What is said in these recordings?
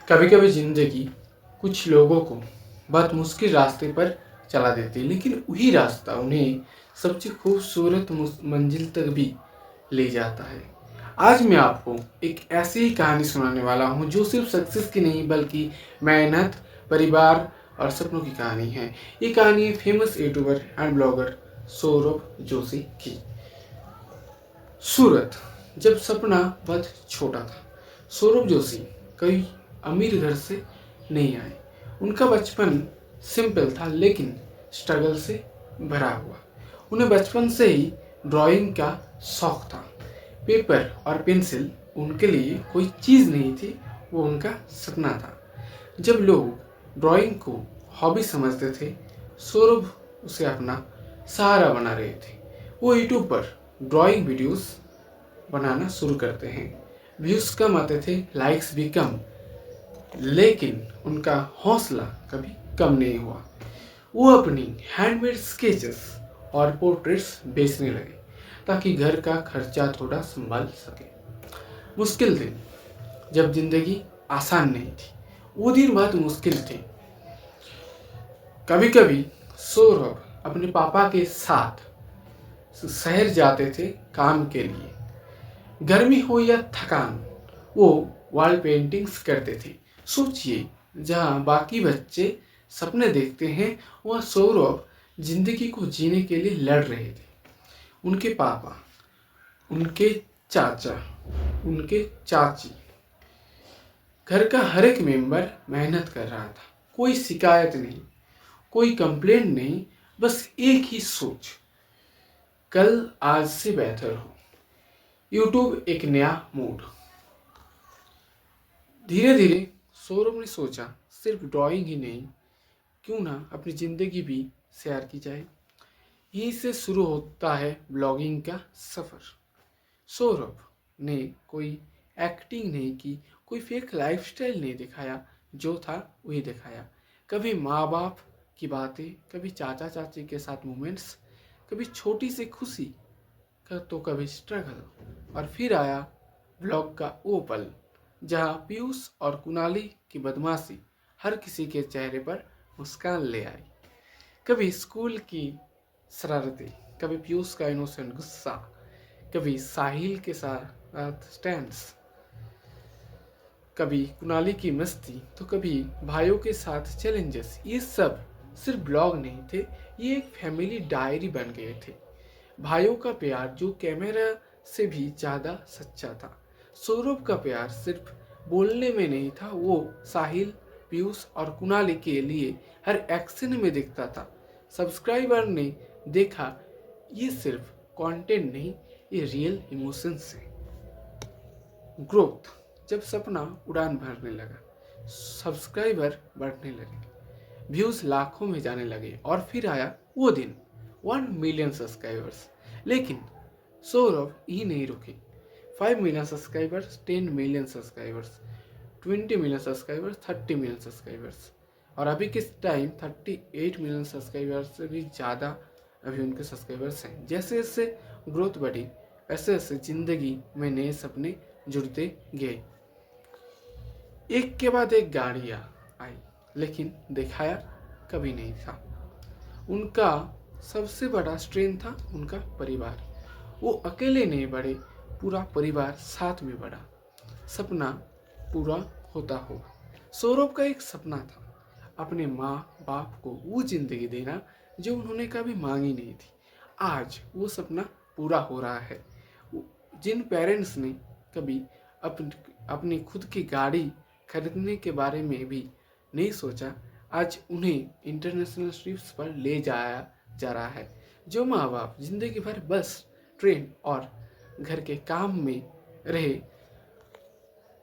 कभी कभी जिंदगी कुछ लोगों को बहुत मुश्किल रास्ते पर चला देती है, लेकिन वही रास्ता उन्हें सबसे खूबसूरत मंजिल तक भी ले जाता है। आज मैं आपको एक ऐसी ही कहानी सुनाने वाला हूँ जो सिर्फ सक्सेस की नहीं बल्कि मेहनत, परिवार और सपनों की कहानी है। ये कहानी है famous YouTuber and blogger Saurabh Joshi की। सूरत, जब सपना बहुत छोटा था। सौरभ जोशी कई अमीर घर से नहीं आए। उनका बचपन सिंपल था लेकिन स्ट्रगल से भरा हुआ। उन्हें बचपन से ही ड्राइंग का शौक था। पेपर और पेंसिल उनके लिए कोई चीज़ नहीं थी, वो उनका सपना था। जब लोग ड्राइंग को हॉबी समझते थे, सौरभ उसे अपना सहारा बना रहे थे। वो यूट्यूब पर ड्राइंग वीडियोस बनाना शुरू करते हैं। व्यूज़ कम आते थे, लाइक्स भी कम, लेकिन उनका हौसला कभी कम नहीं हुआ। वो अपनी हैंडमेड स्केचेस और पोर्ट्रेट्स बेचने लगे ताकि घर का खर्चा थोड़ा संभाल सके। मुश्किल दिन, जब जिंदगी आसान नहीं थी, वो दिन बहुत मुश्किल थे। कभी कभी सौरभ अपने पापा के साथ शहर जाते थे काम के लिए। गर्मी हो या थकान, वो वॉल पेंटिंग्स करते थे। सोचिए, जहाँ बाकी बच्चे सपने देखते हैं, वह सौरभ जिंदगी को जीने के लिए लड़ रहे थे। उनके पापा, उनके चाचा, उनके चाची, घर का हर एक मेंबर मेहनत कर रहा था। कोई शिकायत नहीं, कोई कंप्लेंट नहीं, बस एक ही सोच, कल आज से बेहतर हो। यूट्यूब एक नया मूड। धीरे धीरे सौरभ ने सोचा, सिर्फ ड्राइंग ही नहीं, क्यों ना अपनी ज़िंदगी भी शेयर की जाए। यहीं से शुरू होता है ब्लॉगिंग का सफ़र। सौरभ ने कोई एक्टिंग नहीं की, कोई फेक लाइफस्टाइल नहीं दिखाया, जो था वही दिखाया। कभी माँ बाप की बातें, कभी चाचा चाची के साथ मोमेंट्स, कभी छोटी सी खुशी तो कभी स्ट्रगल। और फिर आया ब्लॉग का वो पल जहाँ पीयूष और कुणाली की बदमाशी हर किसी के चेहरे पर मुस्कान ले आई। कभी स्कूल की शरारतें, कभी पीयूष का इनोसेंट गुस्सा, कभी साहिल के साथ स्टैंड्स, कभी कुणाली की मस्ती, तो कभी भाइयों के साथ चैलेंजेस। ये सब सिर्फ ब्लॉग नहीं थे, ये एक फैमिली डायरी बन गए थे। भाइयों का प्यार जो कैमरा से भी ज़्यादा सच्चा था। सौरभ का प्यार सिर्फ बोलने में नहीं था, वो साहिल, पीयूष और कुणाली के लिए हर एक्शन में दिखता था। सब्सक्राइबर ने देखा, ये सिर्फ कंटेंट नहीं, ये रियल इमोशंस है। ग्रोथ, जब सपना उड़ान भरने लगा, सब्सक्राइबर बढ़ने लगे, व्यूज़ लाखों में जाने लगे, और फिर आया वो दिन, 1 मिलियन सब्सक्राइबर्स। लेकिन सौरभ ही नहीं रुके। 5 million subscribers, 10 million subscribers, 20 million subscribers, 30 million subscribers, और अभी किस टाइम 38 मिलियन सब्सक्राइबर्स से भी ज़्यादा अभी उनके सब्सक्राइबर्स हैं। जैसे जैसे ग्रोथ बढ़ी, वैसे वैसे जिंदगी में नए सपने जुड़ते गए। एक के बाद एक गाड़ियाँ आई, लेकिन दिखाया कभी नहीं था। उनका सबसे बड़ा स्ट्रेंथ था उनका परिवार। वो अकेले नहीं बढ़े, पूरा परिवार साथ में बढ़ा। सपना पूरा होता होगा। सौरभ का एक सपना था, अपने माँ बाप को वो जिंदगी देना जो उन्होंने कभी मांगी नहीं थी। आज वो सपना पूरा हो रहा है। जिन पेरेंट्स ने कभी अपनी खुद की गाड़ी खरीदने के बारे में भी नहीं सोचा, आज उन्हें इंटरनेशनल ट्रिप्स पर ले जाया जा रहा है। जो माँ बाप जिंदगी भर बस ट्रेन और घर के काम में रहे,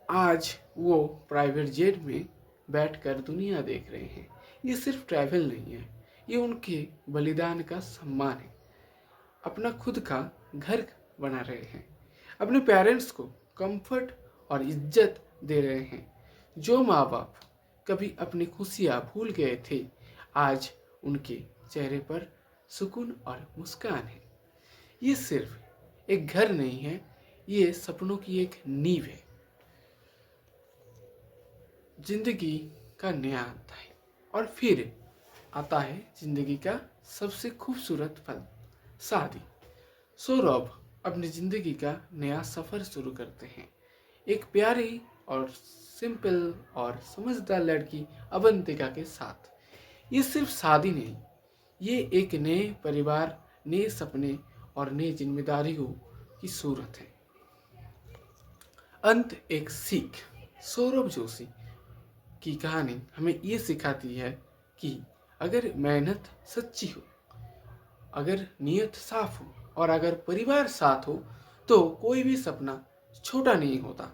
आज वो प्राइवेट जेट में बैठकर दुनिया देख रहे हैं। ये सिर्फ ट्रैवल नहीं है, ये उनके बलिदान का सम्मान है। अपना खुद का घर बना रहे हैं, अपने पेरेंट्स को कंफर्ट और इज्जत दे रहे हैं। जो माँ बाप कभी अपनी खुशियाँ भूल गए थे, आज उनके चेहरे पर सुकून और मुस्कान है। ये सिर्फ एक घर नहीं है, ये सपनों की एक नींव है। जिंदगी का नया अध्याय। और फिर आता है जिंदगी का सबसे खूबसूरत पल, शादी। सौरभ अपनी जिंदगी का नया सफर शुरू करते हैं एक प्यारी और सिंपल और समझदार लड़की अवंतिका के साथ। ये सिर्फ शादी नहीं, ये एक नए परिवार, नए सपने और नई जिम्मेदारियों की सूरत है। अंत एक सीख। सौरभ जोशी की कहानी हमें ये सिखाती है कि अगर मेहनत सच्ची हो, अगर नीयत साफ हो और अगर परिवार साथ हो तो कोई भी सपना छोटा नहीं होता।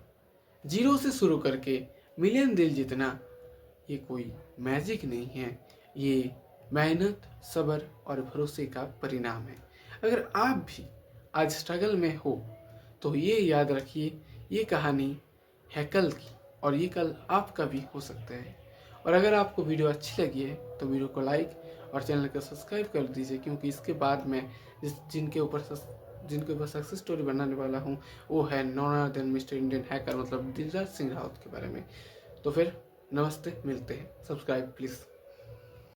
जीरो से शुरू करके मिलियन दिल जीतना ये कोई मैजिक नहीं है, ये मेहनत, सब्र और भरोसे का परिणाम है। अगर आप भी आज स्ट्रगल में हो तो ये याद रखिए, ये कहानी है कल की और ये कल आपका भी हो सकता है। और अगर आपको वीडियो अच्छी लगी है तो वीडियो को लाइक और चैनल को सब्सक्राइब कर दीजिए, क्योंकि इसके बाद मैं जिनके ऊपर सक्सेस स्टोरी बनाने वाला हूँ वो है none other than mister Indian hacker, मतलब दिलराज सिंह रावत के बारे में। तो फिर नमस्ते, मिलते हैं। Subscribe please.